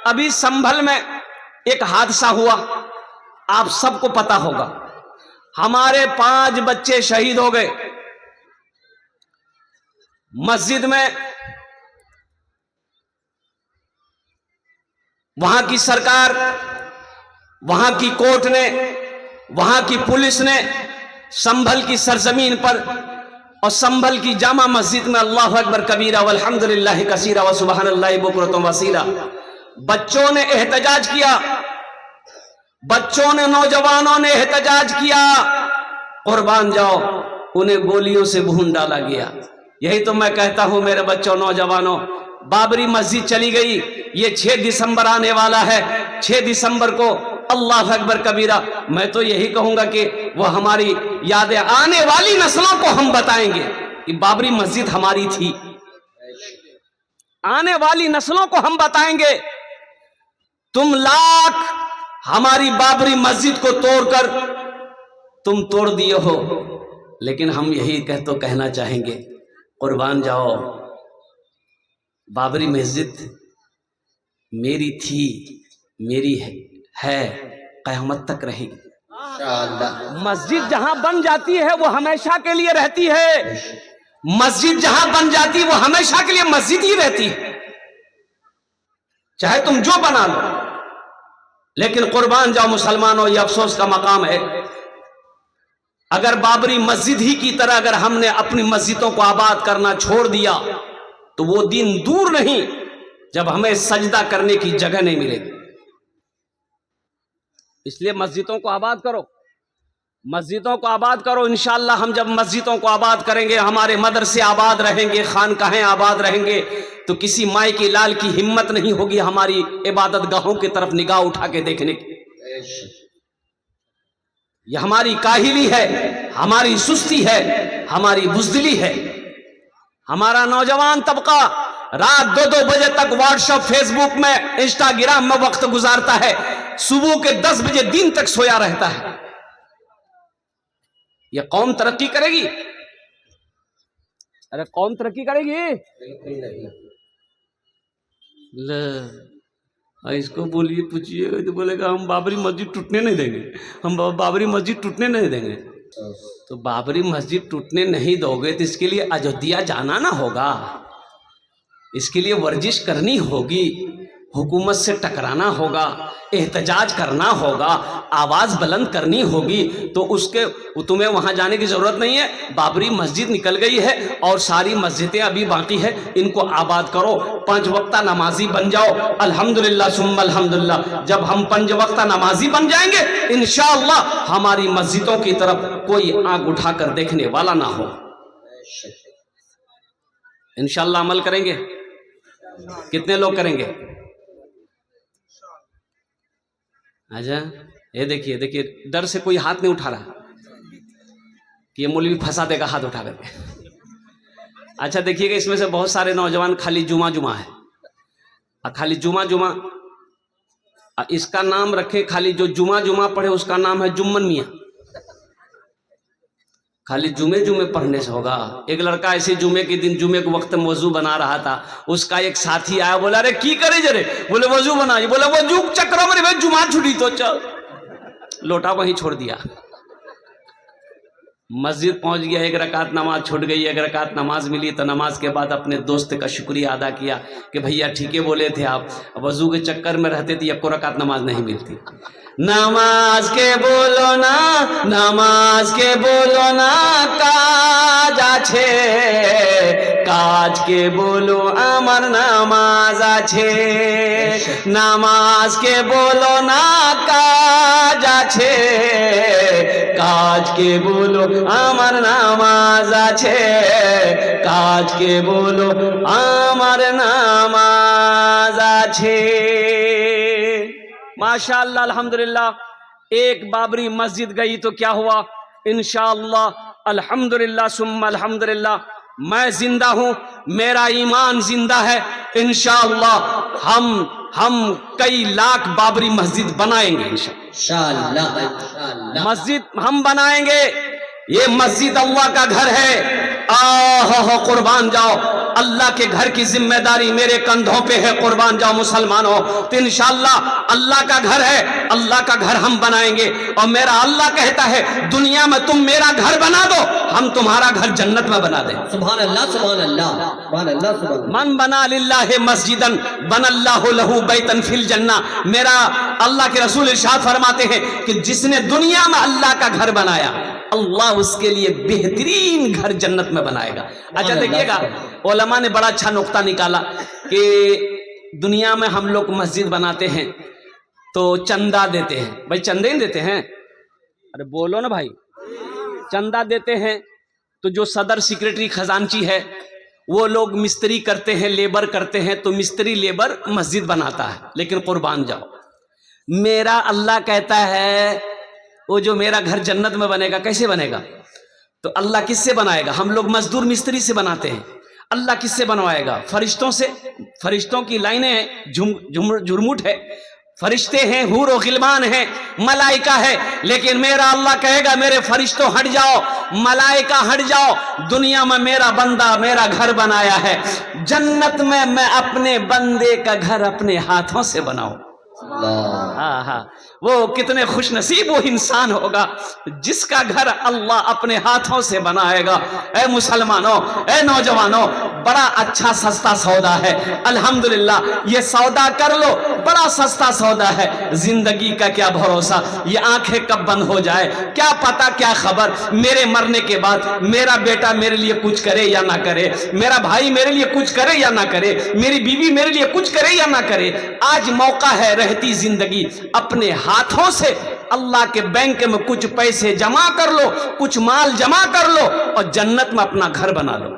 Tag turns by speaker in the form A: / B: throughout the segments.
A: अभी संभल में एक हादसा हुआ, आप सबको पता होगा। हमारे 5 बच्चे शहीद हो गए। मस्जिद में वहां की सरकार, वहां की कोर्ट ने, वहां की पुलिस ने संभल की सरजमीन पर और संभल की जामा मस्जिद में अल्लाहु अकबर कबीरा वल्हम्दुलिल्लाहि कसीरा व सुबहानल्लाहि बुकरतुम वसीला बच्चों ने एहतजाज किया, बच्चों ने, नौजवानों ने एहतजाज किया। कुर्बान जाओ, उन्हें गोलियों से भून डाला गया। यही तो मैं कहता हूं मेरे बच्चों, नौजवानों, बाबरी मस्जिद चली गई। ये 6 दिसंबर आने वाला है। 6 दिसंबर को अल्लाह अकबर कबीरा, मैं तो यही कहूंगा कि वो हमारी यादें आने वाली नस्लों को हम बताएंगे कि बाबरी मस्जिद हमारी थी। आने वाली नस्लों को हम बताएंगे, तुम लाख हमारी बाबरी मस्जिद को तोड़कर तुम तोड़ दिए हो, लेकिन हम यही कहना चाहेंगे, कुर्बान जाओ, बाबरी मस्जिद मेरी थी, मेरी है, क़यामत तक रहेगी। मस्जिद जहां बन जाती है वो हमेशा के लिए रहती है। मस्जिद जहां बन जाती है वो हमेशा के लिए मस्जिद ही रहती है, चाहे तुम जो बना लो। लेकिन कुर्बान जाओ मुसलमानों, ये अफसोस का मकाम है, अगर बाबरी मस्जिद ही की तरह अगर हमने अपनी मस्जिदों को आबाद करना छोड़ दिया तो वो दिन दूर नहीं जब हमें सजदा करने की जगह नहीं मिलेगी। इसलिए मस्जिदों को आबाद करो, मस्जिदों को आबाद करो। इंशाअल्लाह हम जब मस्जिदों को आबाद करेंगे, हमारे मदरसे आबाद रहेंगे, खानकाहें आबाद रहेंगे, तो किसी माई की लाल की हिम्मत नहीं होगी हमारी इबादत गाहों की तरफ निगाह उठा के देखने की। यह हमारी काहिली है, हमारी सुस्ती है, हमारी बुज़दिली है। हमारा नौजवान तबका रात 2-2 बजे तक व्हाट्सएप, फेसबुक में, इंस्टाग्राम में वक्त गुजारता है, सुबह के 10 बजे दिन तक सोया रहता है। यह कौम तरक्की करेगी? अरे कौम तरक्की करेगी? बिल्कुल नहीं। इसको बोलिए, पूछिएगा तो बोलेगा हम बाबरी मस्जिद टूटने नहीं देंगे, हम बाबरी मस्जिद टूटने नहीं देंगे। तो बाबरी मस्जिद टूटने नहीं दोगे तो इसके लिए अयोध्या जाना ना होगा, इसके लिए वर्जिश करनी होगी, हुकूमत से टकराना होगा, एहतजाज करना होगा, आवाज़ बुलंद करनी होगी। तो उसके तुम्हें वहाँ जाने की ज़रूरत नहीं है। बाबरी मस्जिद निकल गई है और सारी मस्जिदें अभी बाकी है, इनको आबाद करो, 5 वक्ता नमाजी बन जाओ। अल्हम्दुलिल्लाह सुम्मा अल्हम्दुलिल्लाह, जब हम 5 वक्ता नमाजी बन जाएंगे इंशाअल्लाह हमारी मस्जिदों की तरफ कोई आंख उठाकर देखने वाला ना हो। इंशाअल्लाह अमल करेंगे। कितने लोग करेंगे? अच्छा, ये देखिए देखिए, डर से कोई हाथ नहीं उठा रहा कि ये मौलवी फंसा देगा हाथ उठा करके। अच्छा देखिएगा, इसमें से बहुत सारे नौजवान खाली जुमा जुमा है, और खाली जुमा जुमा इसका नाम रखे, खाली जो जुमा जुमा पढ़े उसका नाम है जुम्मन मियाँ। खाली जुमे जुमे पढ़ने से होगा? एक लड़का ऐसे जुमे के दिन, जुमे के वक्त में वजू बना रहा था, उसका एक साथी आया, बोला अरे की करे जरे? बोले वजू बना। बोले वजू चक्कर में भाई जुमा छुटी तो चल, लोटा वहीं छोड़ दिया। मस्जिद पहुंच गया, 1 रकात नमाज छूट गई, 1 रकात नमाज मिली, तो नमाज के बाद अपने दोस्त का शुक्रिया अदा किया कि भैया ठीक है बोले थे आप, वजू के चक्कर में रहते थे 1 रकात नमाज नहीं मिलती। नमाज के बोलो ना, नमाज के बोलो ना, काज आछे, काज के बोलो आमार नामाज आछे। नमाज के बोलो ना, काज आछे, काज के बोलो आमार नामाज आछे, काज के बोलो आमार नामाज आछे। माशाअल्लाह अल्हम्दुलिल्लाह। एक बाबरी मस्जिद गई तो क्या हुआ? इंशाअल्लाह अल्हम्दुलिल्लाह सुम्मा अल्हम्दुलिल्लाह, मैं जिंदा हूं, मेरा ईमान जिंदा है। इंशाअल्लाह हम कई लाख बाबरी मस्जिद बनाएंगे इंशाअल्लाह। मस्जिद हम बनाएंगे, ये मस्जिद अल्लाह का घर है। आह कुर्बान जाओ, अल्लाह के घर की जिम्मेदारी मेरे कंधों पे है, कुर्बान जाओ मुसलमानों। तो इंशाअल्लाह अल्लाह का घर है, अल्लाह का घर हम बनाएंगे। और मेरा अल्लाह कहता है दुनिया में तुम मेरा घर बना दो, हम तुम्हारा घर जन्नत में बना दें।
B: सुभान अल्लाह, सुभान अल्लाह, सुभान अल्लाह, सुभान अल्लाह।
A: मन बना लिल्लाहि मस्जिदन बनल्लाहु लहू बैतन फिल जन्ना। मेरा अल्लाह के रसूल इरशाद फरमाते हैं कि जिसने दुनिया में अल्लाह का घर बनाया, अल्लाह उसके लिए बेहतरीन घर जन्नत में बनाएगा। अच्छा देखिएगा, उलमा ने बड़ा अच्छा नुक्ता निकाला कि दुनिया में हम लोग मस्जिद बनाते हैं तो चंदा देते हैं। भाई चंदे ही देते हैं, अरे बोलो ना भाई, चंदा देते हैं तो जो सदर सेक्रेटरी खजांची है वो लोग मिस्त्री करते हैं, लेबर करते हैं, तो मिस्त्री लेबर मस्जिद बनाता है। लेकिन कुर्बान जाओ, मेरा अल्लाह कहता है वो जो मेरा घर जन्नत में बनेगा, कैसे बनेगा? तो अल्लाह किससे बनाएगा? हम लोग मजदूर मिस्त्री से बनाते हैं, अल्लाह किससे बनवाएगा? फरिश्तों से। फरिश्तों की लाइनें हैं, झुरमुट है, फरिश्ते हैं, हूर और गिलमान है, मलाइका है। लेकिन मेरा अल्लाह कहेगा मेरे फरिश्तों हट जाओ, मलाइका हट जाओ, दुनिया में मेरा बंदा मेरा घर बनाया है, जन्नत में मैं अपने बंदे का घर अपने हाथों से बनाऊं। हाँ हाँ, वो कितने खुश नसीब वो इंसान होगा जिसका घर अल्लाह अपने हाथों से बनाएगा। ए मुसलमानों, ए नौजवानों, बड़ा अच्छा सस्ता सौदा है, अल्हम्दुलिल्लाह। ये सौदा कर लो, बड़ा सस्ता सौदा है। जिंदगी का क्या भरोसा, ये आंखें कब बंद हो जाए, क्या पता, क्या खबर मेरे मरने के बाद मेरा बेटा मेरे लिए कुछ करे या ना करे, मेरा भाई मेरे लिए कुछ करे या ना करे, मेरी बीवी मेरे लिए कुछ करे या ना करे। आज मौका है, रहती जिंदगी, अपने हाथों से अल्लाह के बैंक में कुछ पैसे जमा कर लो, कुछ माल जमा कर लो और जन्नत में अपना घर बना लो।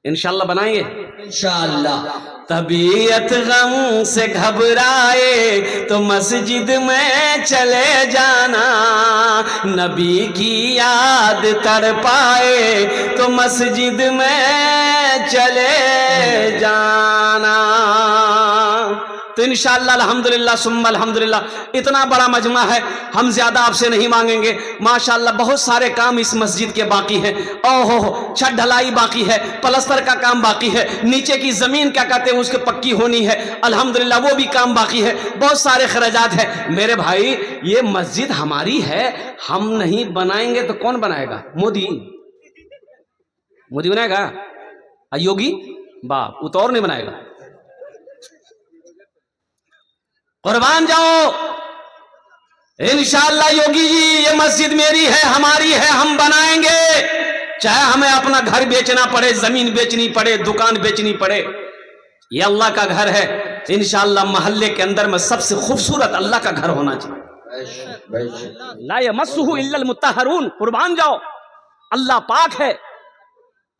A: इंशाअल्लाह बनाएंगे, इंशाअल्लाह। तबीयत गम से घबराए तो मस्जिद में चले जाना, नबी की याद तड़पाए तो मस्जिद में चले जाना। तो इंशाअल्लाह अल्हम्दुलिल्लाह सुम्मा अल्हम्दुलिल्लाह। इतना बड़ा मजमा है, हम ज्यादा आपसे नहीं मांगेंगे। माशाअल्लाह बहुत सारे काम इस मस्जिद के बाकी हैं। ओहो, छत ढलाई बाकी है, प्लास्टर का काम बाकी है, नीचे की जमीन क्या कहते हैं उसके पक्की होनी है, अल्हम्दुलिल्लाह वो भी काम बाकी है, बहुत सारे खर्चात है। मेरे भाई, ये मस्जिद हमारी है, हम नहीं बनाएंगे तो कौन बनाएगा? मोदी बनाएगा? योगी बाप, वो तो और नहीं बनाएगा। कुर्बान जाओ, इंशाअल्लाह योगी जी, ये मस्जिद मेरी है, हमारी है, हम बनाएंगे, चाहे हमें अपना घर बेचना पड़े, जमीन बेचनी पड़े, दुकान बेचनी पड़े। ये अल्लाह का घर है। इंशाअल्लाह मोहल्ले के अंदर में सबसे खूबसूरत अल्लाह का घर होना चाहिए। ला यमस्सुहु इल्लल मुत्तहरून। कुर्बान जाओ, अल्लाह पाक है,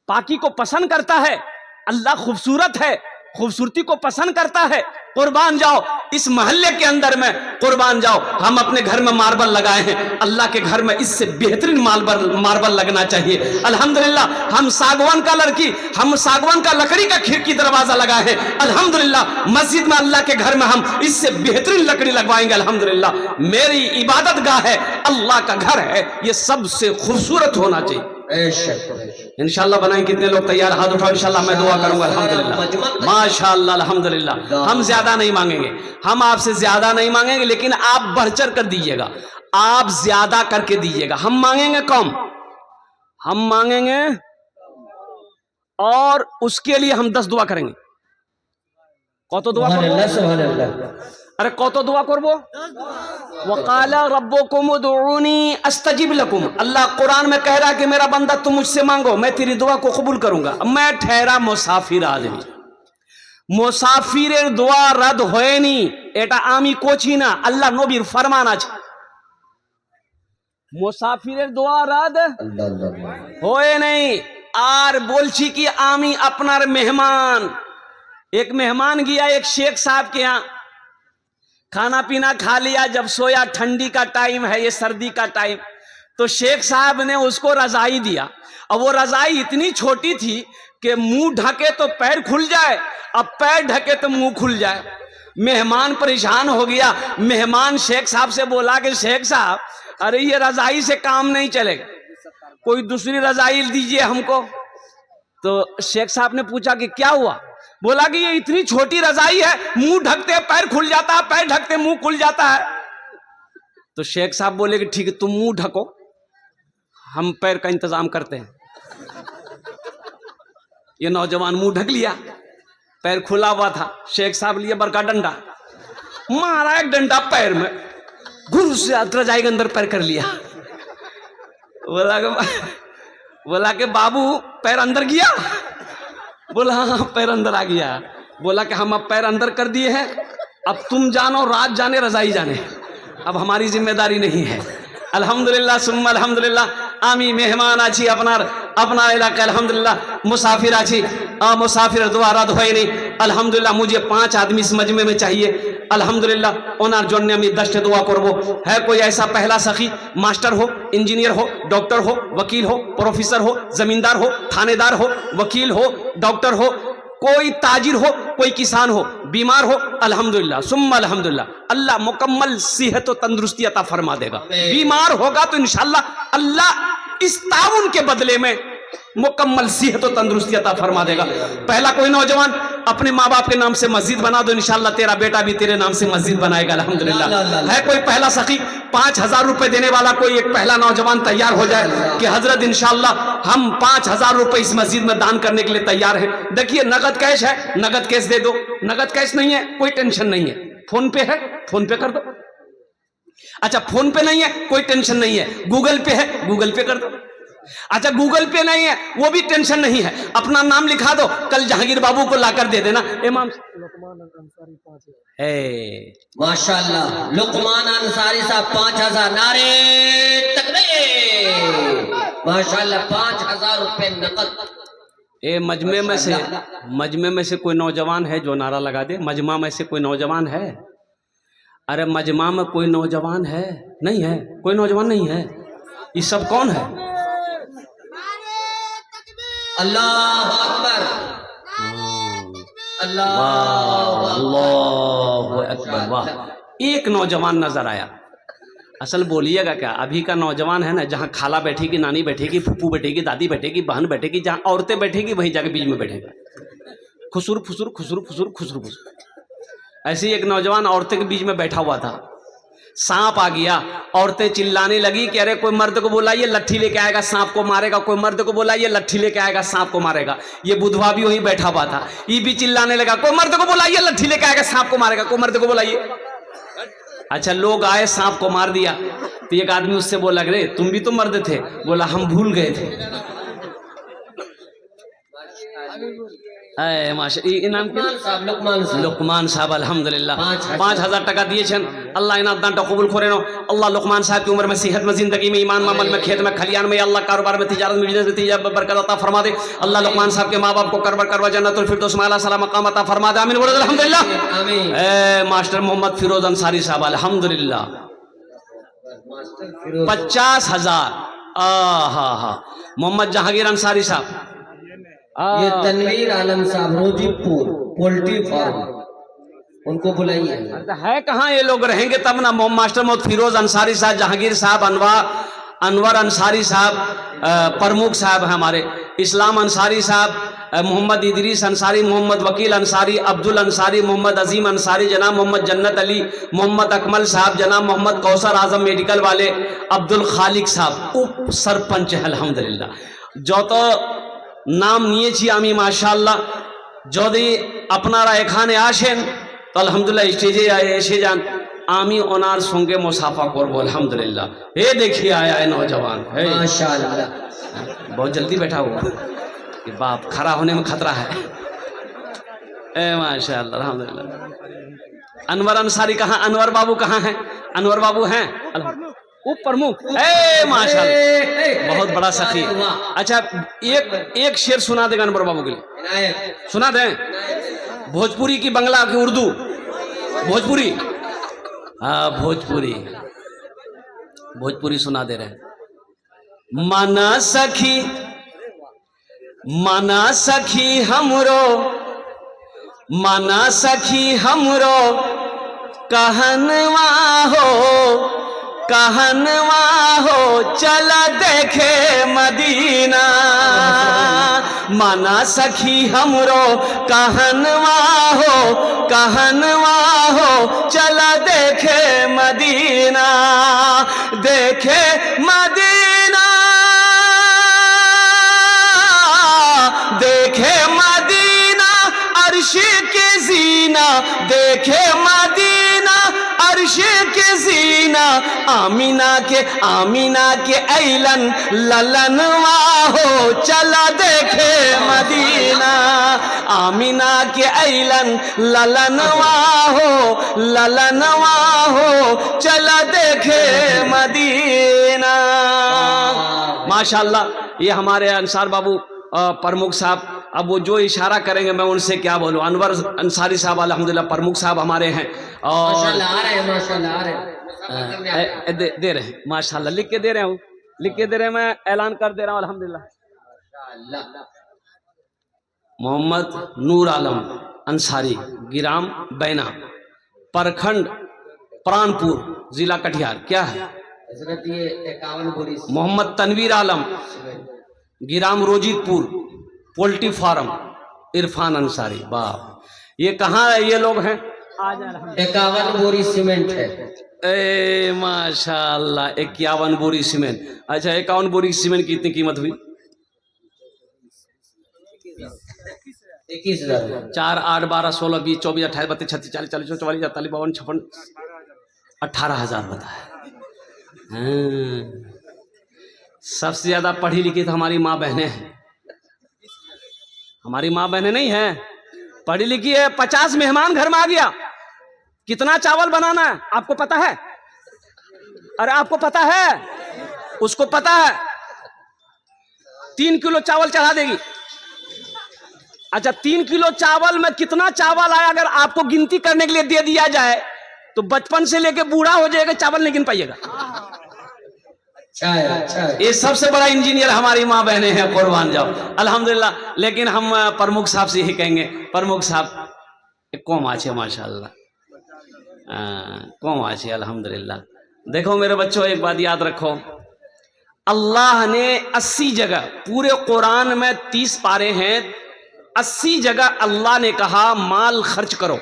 A: पाकी को पसंद करता है, अल्लाह खूबसूरत है, खूबसूरती को पसंद करता है। कुर्बान जाओ, इस मोहल्ले के अंदर में कुर्बान जाओ, हम अपने घर में मार्बल लगाए हैं, अल्लाह के घर में इससे बेहतरीन मार्बल लगना चाहिए। अल्हम्दुलिल्लाह हम सागवान का लकड़ी का खिड़की दरवाजा लगाए हैं। अल्हम्दुलिल्लाह मस्जिद में अल्लाह के घर में हम इससे बेहतरीन लकड़ी लगवाएंगे। अल्हम्दुलिल्लाह मेरी इबादत गाह है, अल्लाह का घर है, ये सबसे खूबसूरत होना चाहिए। इंशाअल्लाह बनाएं। कितने लोग तैयार? हाथ उठाओ, इंशाअल्लाह मैं दुआ करूंगा। अल्हम्दुलिल्लाह, माशाअल्लाह, अल्हम्दुलिल्लाह। हम ज्यादा नहीं मांगेंगे, हम आपसे ज्यादा नहीं मांगेंगे, लेकिन आप बढ़ चढ़ कर दीजिएगा, आप ज्यादा करके दीजिएगा। हम मांगेंगे कम, हम मांगेंगे और उसके लिए हम 10 दुआ करेंगे। कत दुआ करबो? अरे कत दुआ करबो? वकाला रब्बुकुम उदउनी अस्तजिब लकुम। अल्लाह कुरान में कह रहा है कि मेरा बंदा तुम मुझसे मांगो, मैं तेरी दुआ को कबूल करूंगा। मैं ठहरा मुसाफिर आदमी, मुसाफिरेर दुआ रद्द হয়নি, এটা আমি কোচি না, আল্লাহ নবীর ফরমান আছে। মুসাফিরের দোয়া রদ হয় নাই। আর বলছি কি আমি আপনার মেহমান। एक मेहमान गया एक शेख साहब के यहाँ, खाना पीना खा लिया, जब सोया, ठंडी का टाइम है, ये सर्दी का टाइम, तो शेख साहब ने उसको रजाई दिया। और वो रजाई इतनी छोटी थी कि मुंह ढके तो पैर खुल जाए, अब पैर ढके तो मुंह खुल जाए। मेहमान परेशान हो गया। मेहमान शेख साहब से बोला कि शेख साहब, अरे ये रजाई से काम नहीं चलेगा, कोई दूसरी रजाई दीजिए हमको। तो शेख साहब ने पूछा कि क्या हुआ? बोला कि ये इतनी छोटी रजाई है, मुंह ढकते पैर खुल जाता है, पैर ढकते मुंह खुल जाता है। तो शेख साहब बोले कि ठीक है, तुम मुंह ढको, हम पैर का इंतजाम करते हैं। ये नौजवान मुंह ढक लिया, पैर खुला हुआ था। शेख साहब लिए बड़का डंडा, मारा एक डंडा पैर में, घुर से रजाई के अंदर पैर कर लिया। बोला कि बाबू पैर अंदर गया? बोला हाँ पैर अंदर आ गया। बोला कि हम अब पैर अंदर कर दिए हैं, अब तुम जानो, रात जाने, रजाई जाने, अब हमारी जिम्मेदारी नहीं है। अल्हम्दुलिल्लाह सुम्मा अल्हम्दुलिल्लाह। आमी मेहमान आछी अपना इलाका, अल्हम्दुलिल्लाह मुसाफिर आछी, मुसाफिर द्वारा धोए नहीं। अल्हम्दुलिल्लाह मुझे 5 आदमी इस मजमे में चाहिए। अल्हम्दुलिल्लाह ओनार जोन्ने আমি 10 दुआ करबो। है कोई ऐसा पहला सखी, मास्टर हो, इंजीनियर हो, डॉक्टर हो, वकील हो, प्रोफेसर हो, जमींदार हो, थानेदार हो, वकील हो, डॉक्टर हो, कोई ताजिर हो, कोई किसान हो, बीमार हो, अल्हम्दुलिल्लाह सुम्मा अल्हम्दुलिल्लाह, अल्लाह मुकम्मल सेहत और तंदुरुस्ती अता फरमा देगा। बीमार होगा तो इंशाअल्लाह अल्लाह इस ताउन के बदले में मुकम्मल सेहत और तंदुरुस्ती अता फरमा देगा। पहला कोई नौजवान अपने माँ बाप के नाम से मस्जिद बना दो, इंशाअल्लाह तेरा बेटा भी तेरे नाम से मस्जिद बनाएगा। अल्हम्दुलिल्लाह। है कोई पहला सखी 5000 रुपए देने वाला, कोई एक पहला नौजवान तैयार हो जाए कि हजरत इंशाअल्लाह हम 5000 रुपए इस मस्जिद में दान करने के लिए तैयार हैं। देखिए नगद कैश है, नगद कैश दे दो, नगद कैश नहीं है कोई टेंशन नहीं है, फोन पे है फोन पे कर दो। अच्छा फोन पे नहीं है कोई टेंशन नहीं है, गूगल पे है गूगल पे कर दो। अच्छा गूगल पे नहीं है वो भी टेंशन नहीं है, अपना नाम लिखा दो, कल जहांगीर बाबू को लाकर दे देना। इमाम
B: माशाअल्लाह लुकमान अंसारी साहब 5000 नारे तकबीर, माशाअल्लाह 5000 रुपए नकद।
A: ए मजमे में से कोई नौजवान है जो नारा लगा दे? मजमा में से कोई नौजवान है? अरे मजमा में कोई नौजवान है? नहीं है, कोई नौजवान नहीं है। ये सब कौन है?
B: अल्लाह अकबर, अल्लाह
A: अकबर। वाह, एक नौजवान नजर आया। असल बोलिएगा क्या, अभी का नौजवान है ना, जहाँ खाला बैठेगी, नानी बैठेगी, फूफू बैठेगी, दादी बैठेगी, बहन बैठेगी, जहाँ औरतें बैठेगी वहीं जाके बीच में बैठेगा, खुसुर फुसुर खुसुर फुसुर खुसुर फुसुर। ऐसे ही एक नौजवान औरतें के बीच में बैठा हुआ था, सांप आ गया, औरतें चिल्लाने लगी कि अरे कोई मर्द को बुलाइए लट्ठी लेके आएगा सांप को मारेगा, कोई मर्द को बुलाइए लट्ठी लेके आएगा सांप को मारेगा। ये बुधवा भी वहीं बैठा हुआ था, ये भी चिल्लाने लगा कोई मर्द को बुलाइए लट्ठी लेके आएगा सांप को मारेगा, कोई मर्द को बुलाइए। अच्छा लोग आए, सांप को मार दिया। तो एक आदमी उससे बोला रे तुम भी तो मर्द थे? बोला हम भूल गए थे। इनाम लुकमान साहब अल्हम्दुलिल्लाह 5000 टका दिए छन। अल्लाह इनाम दान कबूल करे नो। अल्लाह लुकमान साहब की उम्र में, सेहत में, जिंदगी में, ईमान में, अमल में, खेत में, खलियान में, अल्लाह कारोबार में, तिजारत में, बिजनेस में तिजारत में बरकत अता फरमा दे। अल्लाह लुकमान साहब के माँ बाप को करवा जन्नतुल फिरदौस में आला साला मकाम अता फरमा दे। आमीन बोलो अल्हम्दुलिल्लाह।
B: आमीन।
A: ए मास्टर मोहम्मद फिरोज अंसारी साहब अल्हम्दुलिल्लाह 50,000। हा मोहम्मद जहांगीर अंसारी साहब,
B: ये तनवीर आलम साहब रोजीपुर पोल्ट्री फार्म, उनको बुलाइए।
A: है कहाँ ये लोग रहेंगे तब ना। मास्टर मोहम्मद फिरोज अंसारी साहब, जहांगीर साहब, अनवर अंसारी साहब प्रमुख साहब हैं हमारे, इस्लाम अंसारी साहब, मोहम्मद इदरीस अंसारी, मोहम्मद वकील अंसारी, अब्दुल अंसारी, मोहम्मद अजीम अंसारी, जनाब मोहम्मद जन्नत अली, मोहम्मद अकमल साहब, जनाब मोहम्मद कौसर आजम मेडिकल वाले, अब्दुल खालिक साहब उप सरपंच है अल्हम्दुलिल्लाह। जो तो नाम নিয়েছি আমি মাশাআল্লাহ, যদি আপনারা এখানে আসেন তো আলহামদুলিল্লাহ স্টেজে এসে যান, আমি ওনার সঙ্গে মুসাফা করব अल्हम्दुलिल्लाह। ये देखिए आया है नौजवान, है
B: माशाअल्लाह,
A: बहुत जल्दी बैठा हुआ कि बाप खड़ा होने में खतरा है। ए माशाअल्लाह अल्हम्दुलिल्लाह। अनवर अंसारी कहाँ, अनवर बाबू कहाँ हैं? अनवर बाबू हैं उप प्रमुख। ए माशाअल्लाह बहुत बड़ा सखी। अच्छा एक शेर सुना देगा अनवर बाबू के लिए? सुना दें? भोजपुरी की बंगला की उर्दू? भोजपुरी, हाँ भोजपुरी सुना दे रहे। माना सखी हमरो, माना सखी हमरो कहनवा हो, चला देखे मदीना। माना सखी हमरो कहनवा हो चला देखे मदीना, देखे मदीना, देखे मदीना अर्श के जीना, देखे मदीना अर्श के जीना, आमीना के ऐलन ललनवा हो चला देखे मदीना, आमीना के ऐलन ललनवा हो चला देखे मदीना। माशाअल्लाह, ये हमारे अंसार बाबू प्रमुख साहब, अब वो जो इशारा करेंगे मैं उनसे क्या बोलूं। अनवर अंसारी साहब अल्हम्दुलिल्लाह प्रमुख साहब हमारे हैं और
B: माशाल्लाह आ रहे हैं, माशाल्लाह आ रहे हैं।
A: दे रहे हैं माशाल्लाह, लिख के दे रहे हूँ, लिख के दे रहे हैं, मैं ऐलान कर दे रहा हूँ अल्हम्दुलिल्लाह। मोहम्मद नूर आलम अंसारी, गिराम बैना, प्रखंड प्राणपुर, जिला कटिहार। क्या है?
B: हजरत ये 51 बोरी
A: मोहम्मद तनवीर आलम, गिराम रोजीतपुर, पोल्ट्री फार्म, इरफान अंसारी। वाह, ये कहाँ है ये लोग हैं? आज
B: 51 बोरी सीमेंट है।
A: ए माशाल्लाह, 51 बोरी सीमेंट। अच्छा, 51 बोरी सीमेंट की इतनी कीमत हुई?
B: 21,000।
A: 4, 8, 12, 16, 20, 24, 28, 32, 36, 40, 44, 44, 45, 56, 18,000 बताया। सबसे ज्यादा पढ़ी लिखी तो हमारी माँ बहनें हैं। हमारी माँ बहनें नहीं है, पढ़ी लिखी है। 50 मेहमान घर में आ गया, कितना चावल बनाना है आपको पता है? अरे आपको पता है, उसको पता है। 3 किलो चावल चढ़ा देगी। अच्छा, 3 किलो चावल में कितना चावल आया अगर आपको गिनती करने के लिए दे दिया जाए तो बचपन से लेके बूढ़ा हो जाएगा, चावल नहीं गिन पाइएगा।
B: अच्छा है।
A: ये सबसे बड़ा इंजीनियर हमारी माँ बहनें हैं, कुर्बान जाओ अल्हम्दुलिल्लाह। लेकिन हम प्रमुख साहब से ही कहेंगे, प्रमुख साहब कौम आछे माशाल्लाह, कौम आछे अल्हम्दुलिल्लाह। देखो मेरे बच्चों, एक बात याद रखो, अल्लाह ने 80 जगह, पूरे कुरान में 30 पारे हैं, 80 जगह अल्लाह ने कहा माल खर्च करो,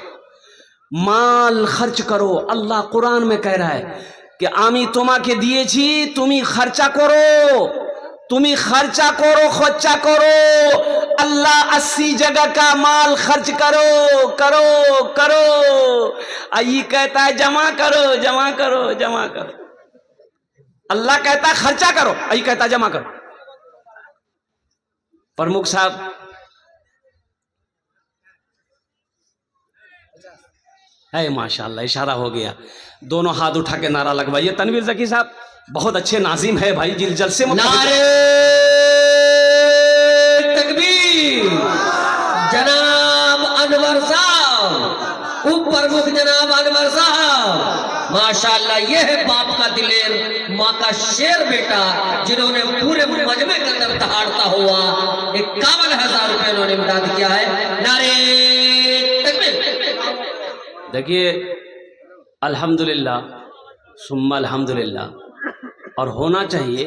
A: माल खर्च करो। अल्लाह कुरान में कह रहा है कि आमी तुम्हाके दिएছি, তুমি খরচা করো, তুমি খরচা করো, খরচা করো। अल्लाह 80 जगह का माल खर्च करो करो करो। ये कहता है जमा करो जमा करो जमा करो। अल्लाह कहता है खर्चा करो, ये कहता है जमा करो। प्रमुख साहब है माशाल्लाह, इशारा हो गया। दोनों हाथ उठा के नारा लगवाइए। तनवीर जकी साहब बहुत अच्छे नाजिम है भाई, जिल जलसे में
B: नारे तकबीर। जनाब अनवर साहब, उप प्रमुख जनाब अनवर साहब, माशाल्लाह ये है बाप का दिलेर, माँ का शेर बेटा, जिन्होंने पूरे मजमे के अंदर दहाड़ता हुआ 51,000 रुपए उन्होंने इमदाद किया है। नारे तकबीर।
A: देखिए अल्हम्दुलिल्लाह सुम्मा अल्हम्दुलिल्लाह। और होना चाहिए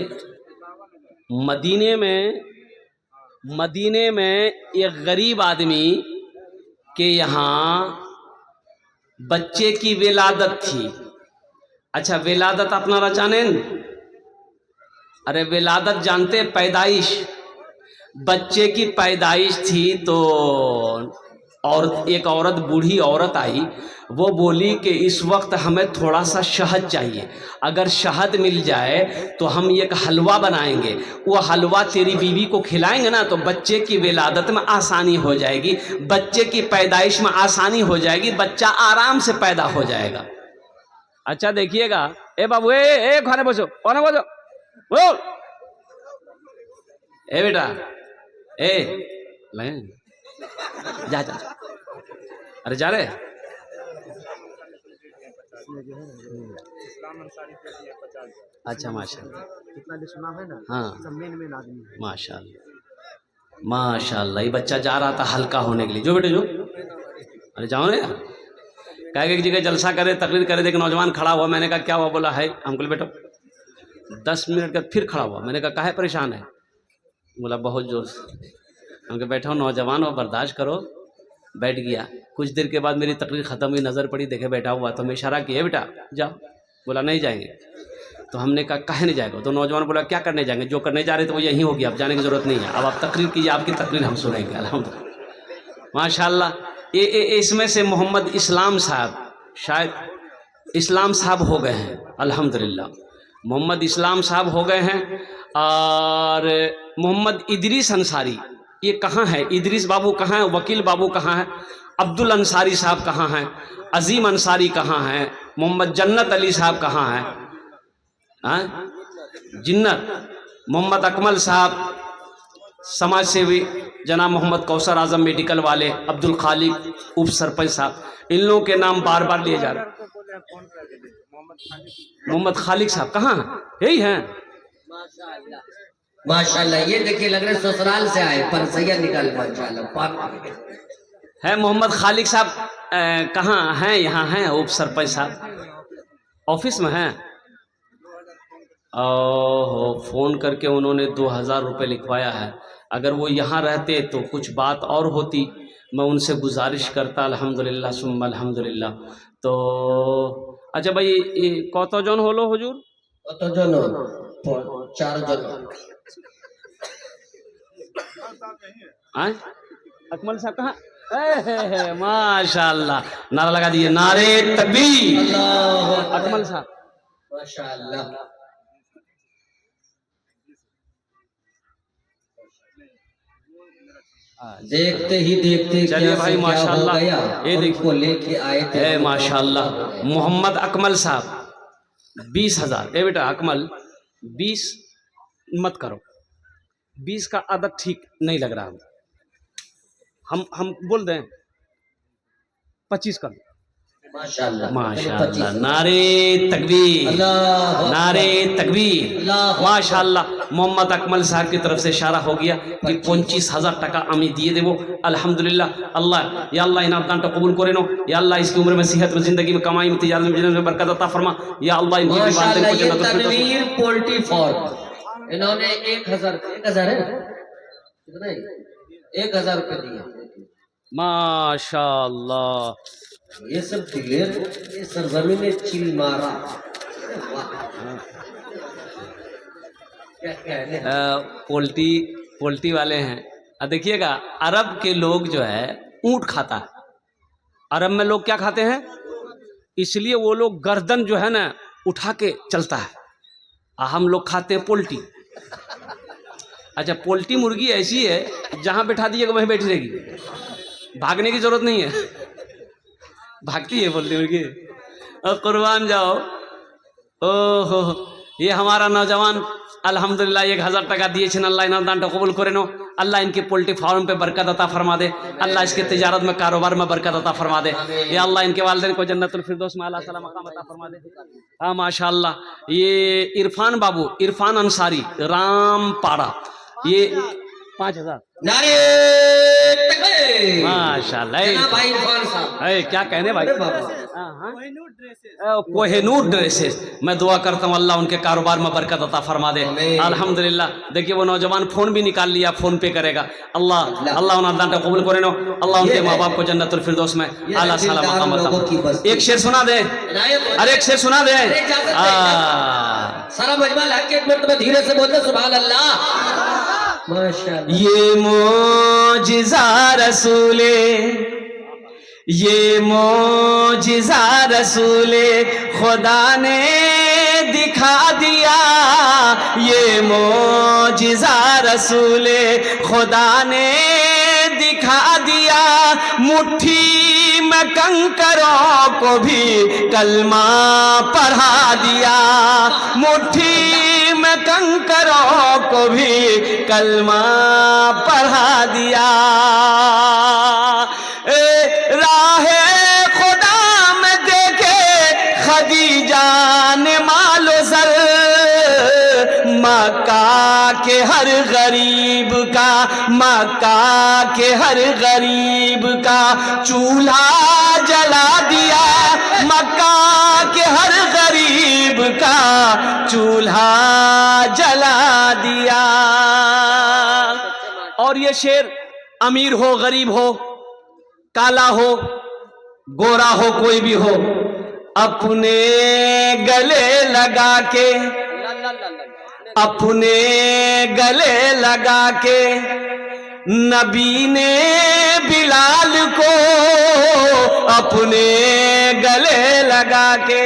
A: मदीने में एक गरीब आदमी के यहाँ बच्चे की विलादत थी। अच्छा, विलादत अपना जाने? अरे विलादत जानते, पैदाइश, बच्चे की पैदाइश थी। तो और एक औरत, बूढ़ी औरत आई, वो बोली कि इस वक्त हमें थोड़ा सा शहद चाहिए, अगर शहद मिल जाए तो हम एक हलवा बनाएंगे, वो हलवा तेरी बीवी को खिलाएंगे ना तो बच्चे की विलादत में आसानी हो जाएगी, बच्चे की पैदाइश में आसानी हो जाएगी, बच्चा आराम से पैदा हो जाएगा। अच्छा देखिएगा, ए बाबू ए खाने बसो, कौन बसो बोल, ए बेटा ए जा जा, अरे जा रहे। अच्छा माशाल्लाह,
C: कितना भी सुना है ना,
A: हाँ
C: सब मेन आदमी है।
A: माशाल्लाह माशाल्लाह। ये बच्चा जा रहा था हल्का होने के लिए, जो बेटे जो, अरे जाओ ना यार, कहे एक जगह जलसा करे, तकरीर करे, देख नौजवान खड़ा हुआ। मैंने कहा क्या हुआ? बोला है अंकल बेटा 10 मिनट का फिर खड़ा हुआ। मैंने कहा काहे परेशान है? बोला बहुत जोर से। हमके बैठा हूँ नौजवान हो, बर्दाश्त करो। बैठ गया। कुछ देर के बाद मेरी तकरीर ख़त्म हुई, नज़र पड़ी, देखे बैठा हुआ, तो मैं इशारा किया, बेटा जाओ। बोला नहीं जाएंगे। तो हमने कहा काहे नहीं जाएगा? तो नौजवान बोला क्या करने जाएंगे, जो करने जा रहे थे वो यहीं होगी, अब जाने की ज़रूरत नहीं है, अब आप तकरीर कीजिए, आपकी तकरीर हम सुनेंगे। अल्हम्दुलिल्लाह माशाअल्लाह। ये इसमें से मोहम्मद इस्लाम साहब, शायद इस्लाम साहब हो गए हैं, अल्हम्दुलिल्लाह मोहम्मद इस्लाम साहब हो गए हैं। और मोहम्मद इदरीस अंसारी, ये कहाँ है? इदरीस बाबू कहाँ है? वकील बाबू कहाँ है? अब्दुल अंसारी साहब कहाँ हैं? अजीम अंसारी कहाँ हैं? मोहम्मद जन्नत अली साहब कहाँ हैं? जिन्नत। मोहम्मद अकमल साहब समाज सेवी, जनाब मोहम्मद कौसर आजम मेडिकल वाले, अब्दुल खालिक उप सरपंच साहब, इन लोगों के नाम बार बार लिए जा रहे हैं। मोहम्मद खालिक साहब कहाँ हैं? यही हैं।
B: माशाल्लाह, ये देखिए लग रहे ससुराल से आए पर सैयद निकाल माशाल्लाह
A: है। मोहम्मद खालिक साहब कहाँ हैं? यहाँ हैं उप सरपंच साहब, ऑफिस में हैं। ओहो, फ़ोन करके उन्होंने 2000 रुपये लिखवाया है। अगर वो यहाँ रहते तो कुछ बात और होती। मैं उनसे गुजारिश करता, अल्हम्दुलिल्लाह सुम्मा अल्हम्दुलिल्लाह। तो अच्छा भाई, कत जन हलो हुजूर?
B: कत जन? 4 जन।
A: अकमल साहब कहाँ? माशाअल्लाह, नारा लगा दिए, नारे तकबीर। अकमल साहब
B: माशाअल्लाह। देखते ही देखते
A: चलिए भाई माशाअल्लाह, ये
B: देखो लेके आए थे
A: माशाअल्लाह। मोहम्मद अकमल साहब 20,000। ए बेटा अकमल, 20 मत करो, 20 का आदत ठीक नहीं लग रहा। हम बोल दें 25 कर।
B: माशाअल्लाह
A: माशाअल्लाह, नारे तकबीर, नारे तकबीर। माशाअल्लाह, मोहम्मद अकमल साहब की तरफ से इशारा हो गया कि 25,000 টাকা আমি দিয়ে দেবো। अल्हम्दुलिल्लाह। अल्लाह या अल्लाह इन दानটা कबूल करे नो, या अल्लाह इसकी उम्र में सेहत में जिंदगी में कमाई में तिजारत में बरकत अता फरमा, या अल्लाह इनकी वालिदैन को जन्नत में
B: तनवीर पोल्ट्री फार्म इन्होंने 1000 है कितना? 1000 रुपए दिए।
A: माशाअल्लाह,
B: ये सब दिलेर ये सरजमी में चिल मारा।
A: पोल्ट्री वाले हैं। देखिएगा, अरब के लोग जो है ऊंट खाता है। अरब में लोग क्या खाते हैं? इसलिए वो लोग गर्दन जो है ना उठा के चलता है, हम लोग खाते हैं पोल्ट्री। अच्छा, पोल्ट्री मुर्गी ऐसी है जहां बैठा दीजिएगा वहीं बैठी रहेगी, भागने की जरूरत नहीं है, भागती है पोल्ट्री मुर्गी। और कुर्बान जाओ। ओहो, ये हमारा नौजवान अल्हम्दुलिल्लाह 1000 টাকা दिए। अल्लाह इन दानটা कबूल करे नो, अल्लाह इनके पोल्ट्री फार्म पे बरकत अता फरमा दे, अल्लाह इसके तिजारत में कारोबार में बरकत अता फरमा दे, या अल्लाह इनके वालिदैन को जन्नतुल फिरदौस में आला सला मकाम अता फरमा दे। हाँ माशाअल्लाह। ये इरफान बाबू, इरफान अंसारी, रामपाड़ा, ये 5000।
B: नारे तकबीर।
A: माशाअल्लाह
B: भाई इरफान साहब,
A: क्या कहने भाई। कोहिनूर ड्रेसेस, मैं दुआ करता हूँ अल्लाह उनके कारोबार में बरकत अता फरमा दे। अल्हम्दुलिल्लाह। देखिए वो नौजवान फोन भी निकाल लिया, फोन पे करेगा। अल्लाह अल्लाह उन्हें दान कबूल करे नो, अल्लाह उनके माँ बाप को जन्नतुल फिरदौस में आला साला मकाम अता। एक शेर सुना दे, अरे एक शेर सुना दे।
B: सारा मजमा लाके एक मर्तबा धीरे से बोलते सुभान अल्लाह। माशाअल्लाह।
A: ये मोजिज़ा रसूले, ये मोजिज़ा रसूले खुदा ने दिखा दिया, ये मोजिज़ा रसूले खुदा ने दिखा दिया, मुट्ठी में कंकरों को भी कलमा पढ़ा दिया, मुट्ठी में कंकरों को भी कलमा पढ़ा दिया। राहे खुदा में देखे खदीजा ने मालो सर, मक्का के हर गरीब का, मक्का के हर गरीब का चूल्हा जला दिया, मक्का के हर गरीब का चूल्हा जला दिया। और ये शेर अमीर हो गरीब हो, काला हो गोरा हो, कोई भी हो, अपने गले लगा के, अपने गले लगा के नबी ने बिलाल को अपने गले लगा के।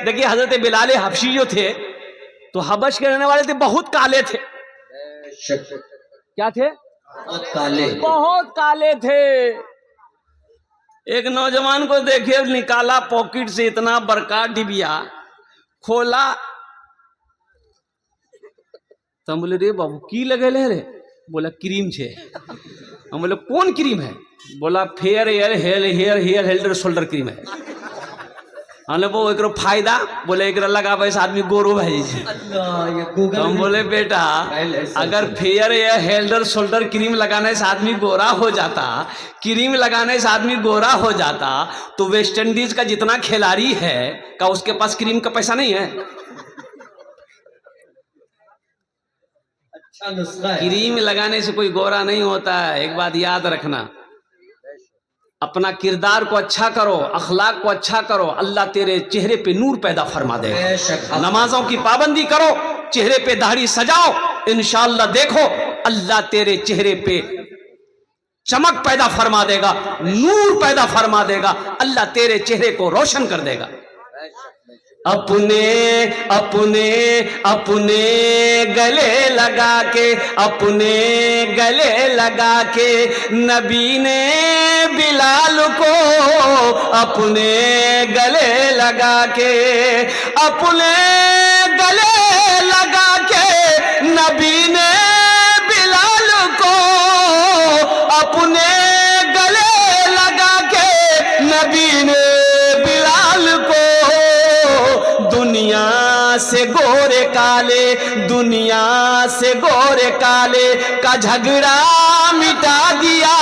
A: देखिए हजरत बिलाल हबशी जो थे तो हबश के रहने वाले थे, बहुत काले थे। क्या थे?
B: बहुत काले,
A: बहुत काले थे। एक नौजवान को देखे, निकाला पॉकेट से इतना बड़का डिबिया, खोला तो हम बोले रे बाबू की लगे रे? बोला क्रीम छे। हम बोले कौन क्रीम है? बोला फेयर एयर हेयर हेल्डर शोल्डर क्रीम है। हमने वो एक फायदा, बोले एक लगावे से आदमी गोरो भाई छे। तो हम बोले बेटा अगर फेयर एयर हेल्डर शोल्डर क्रीम लगाने से आदमी गोरा हो जाता, क्रीम लगाने से आदमी गोरा हो जाता, तो वेस्ट इंडीज का जितना खिलाड़ी है का उसके पास क्रीम का पैसा नहीं है? क्रीम लगाने से कोई गोरा नहीं होता है। एक बात याद रखना, अपना किरदार को अच्छा करो, अखलाक को अच्छा करो, अल्लाह तेरे चेहरे पे नूर पैदा फरमा देगा। नमाजों की पाबंदी करो, चेहरे पे दाढ़ी सजाओ, इंशाअल्लाह देखो अल्लाह तेरे चेहरे पे चमक पैदा फरमा देगा, नूर पैदा फरमा देगा, अल्लाह तेरे चेहरे को रोशन कर देगा। अपने अपने अपने गले लगा के, अपने गले लगा के नबी ने बिलाल को अपने गले लगा के, अपने गले लगा के नबी ने बिलाल को अपने गले लगा के नबी ने बिलाल को दुनिया से गोरे काले, दुनिया से गोरे काले का झगड़ा मिटा दिया,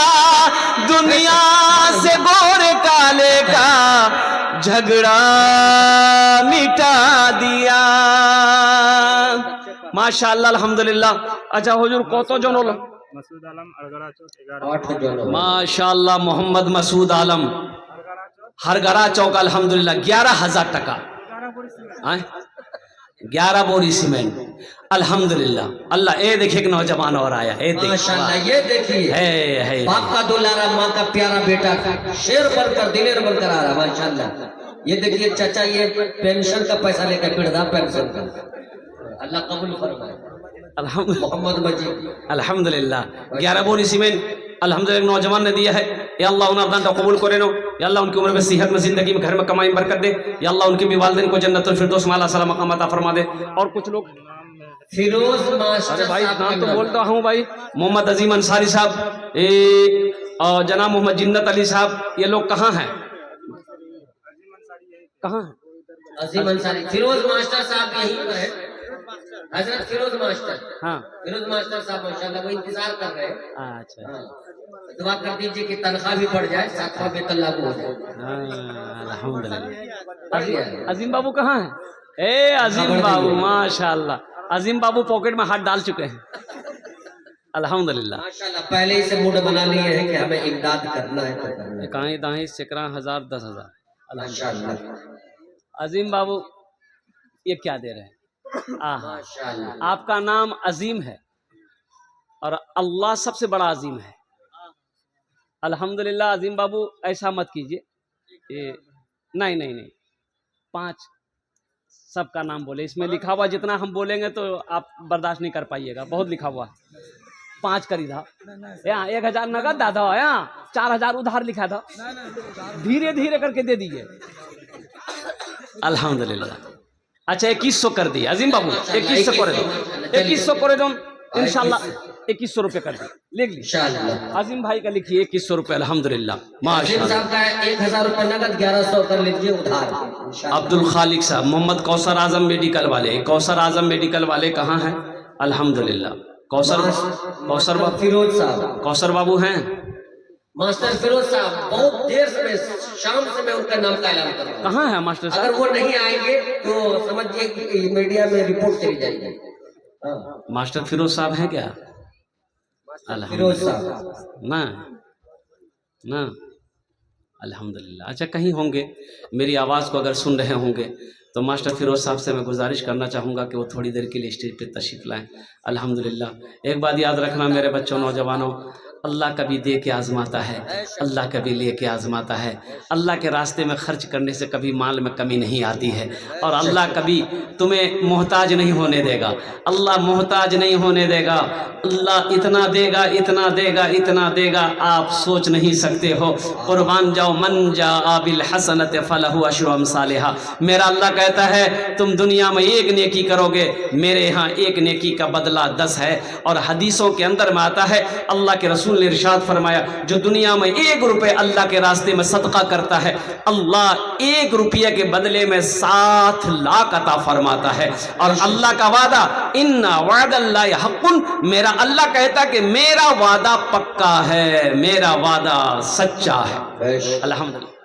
A: दुनिया से गोरे काले का झगड़ा मिटा दिया। माशाअल्लाह अल्हम्दुलिल्लाह। अच्छा हुजूर कत जन हलो?
C: मसूद आलम अड़गड़ा चौक 11।
A: माशाअल्लाह मोहम्मद मसूद आलम हरगड़ा चौक अल्हम्दुलिल्लाह 11,000 टका, 11 बोरी सीमेंट अल्हम्दुलिल्लाह। अल्लाह ये देखिए एक नौजवान और आया है,
B: माशाअल्लाह। ये देखिए
A: है
B: बाप का दुलारा, माँ का प्यारा बेटा, शेर बनकर दिलेर बनकर आ रहा, माशाअल्लाह। ये देखिए चाचा, ये पेंशन का पैसा लेकर वृद्धा पेंशन का, अल्लाह कबूल फरमाए। मोहम्मद मजीद
A: अल्हम्दुलिल्लाह 11 बोरी सीमेंट अल्हम्दुलिल्लाह नौजवान ने दिया है। या अल्लाह उन्हें अरदान कबूल करे नो, या अल्लाह उनकी उम्र में सेहत में, जिंदगी में, घर में कमाई में बरकत दे, या अल्लाह उनके भी वालिदैन को जन्नतुल फिरदौस में आला सला मकाम अता फरमा दे। और कुछ लोग
B: फिरोज मास्टर,
A: अरे भाई नाम तो बोलता हूँ भाई, मोहम्मद अजीम अंसारी साहब, और जनाब मोहम्मद जिन्नत अली साहब, ये लोग कहाँ हैं? कहाँ हैं?
B: अजीम अंसारी, फिरोज मास्टर साहब यहीं पर है, हजरत फिरोज मास्टर।
A: हाँ
B: फिरोज मास्टर साहब माशाल्लाह वो इंतजार कर रहे हैं।
A: अच्छा
B: हाँ, दुआ कर दीजिए कि तनख्वाह भी बढ़ जाए, 7वां वेतन लागू हो जाए।
A: अल्हम्दुलिल्लाह। अजीम बाबू कहाँ हैं? ए अजीम बाबू माशाल्लाह, अजीम बाबू पॉकेट में हाथ डाल चुके हैं अल्हम्दुलिल्लाह।
B: माशाल्लाह पहले ही से मूड बना लिए हैं कि हमें इमदाद करना है तो करना है।
A: कहीं दाएं सिकरा 1000 10,000
B: माशाल्लाह
A: अजीम बाबू ये क्या दे रहे हैं?
B: माशाल्लाह।
A: आपका नाम अजीम है और अल्लाह सबसे बड़ा अजीम है अल्हम्दुलिल्लाह। अजीम बाबू ऐसा मत कीजिए, नहीं नहीं नहीं, 5 सबका नाम बोले, इसमें लिखा हुआ जितना हम बोलेंगे तो आप बर्दाश्त नहीं कर पाइएगा, बहुत लिखा हुआ है। 5 करी था यहाँ, 1000 नगद दादा, यहाँ 4000 उधार लिखा था, धीरे धीरे करके दे दीजिए अल्हम्दुलिल्लाह। अच्छा 2100 कर दिए अजीम बाबू, 2100 कर दो, 2100 कर दो इंशाल्लाह, 2100 रुपये कर दो, लिख लीजिए अजीम भाई का, लिखिए 2100 रुपये अल्हम्दुलिल्लाह माशाअल्लाह।
B: 1000 रुपये नगद, 1100 कर लीजिए उधार।
A: अब्दुल खालिक साहब, मोहम्मद कौसर आजम मेडिकल वाले, कौसर आजम मेडिकल वाले कहाँ हैं? अल्हम्दुलिल्लाह। कौसर
B: फिरोज साहब,
A: कौसर बाबू हैं?
B: मास्टर फिरोज साहब बहुत देर से, शाम से मैं उनका नाम का ऐलान कर रहा हूं।
A: कहाँ है मास्टर साहब?
B: अगर वो नहीं आएंगे तो समझिए कि मीडिया में रिपोर्ट चली जाएगी।
A: मास्टर फिरोज साहब हैं क्या?
B: फिरोज साहब।
A: ना ना अल्हम्दुलिल्लाह। अच्छा, कहीं होंगे, मेरी आवाज़ को अगर सुन रहे होंगे तो मास्टर फिरोज साहब से मैं गुजारिश करना चाहूँगा कि वो थोड़ी देर के लिए स्टेज पे तशरीफ़ लाएं। अल्हम्दुलिल्लाह। एक बात याद रखना मेरे बच्चों, नौजवानों, अल्लाह कभी दे के आज़माता है, अल्लाह कभी ले के आज़माता है। अल्लाह के रास्ते में खर्च करने से कभी माल में कमी नहीं आती है, और अल्लाह कभी तुम्हें मोहताज नहीं होने देगा। अल्लाह मोहताज नहीं होने देगा। अल्लाह इतना देगा, इतना देगा, इतना देगा, आप सोच नहीं सकते हो। कुर्बान जाओ, मन जा बिल हसनत फलहु अशरु अमसालिहा। मेरा अल्लाह कहता है तुम दुनिया में एक नेकी करोगे, मेरे यहाँ एक नेकी का बदला 10 है। और हदीसों के अंदर में आता है, अल्लाह के रसूल ने इरशाद फरमाया, जो दुनिया में 1 रुपए अल्लाह के रास्ते में सदका करता है, अल्लाह 1 रुपये के बदले में 7 लाख अता फरमाता है। और अल्लाह का वादा, इन्ना वादल्लाहि हक़्क़ुन, मेरा अल्लाह कहता कि मेरा वादा पक्का है, मेरा वादा सच्चा है। अल्हम्दुलिल्लाह।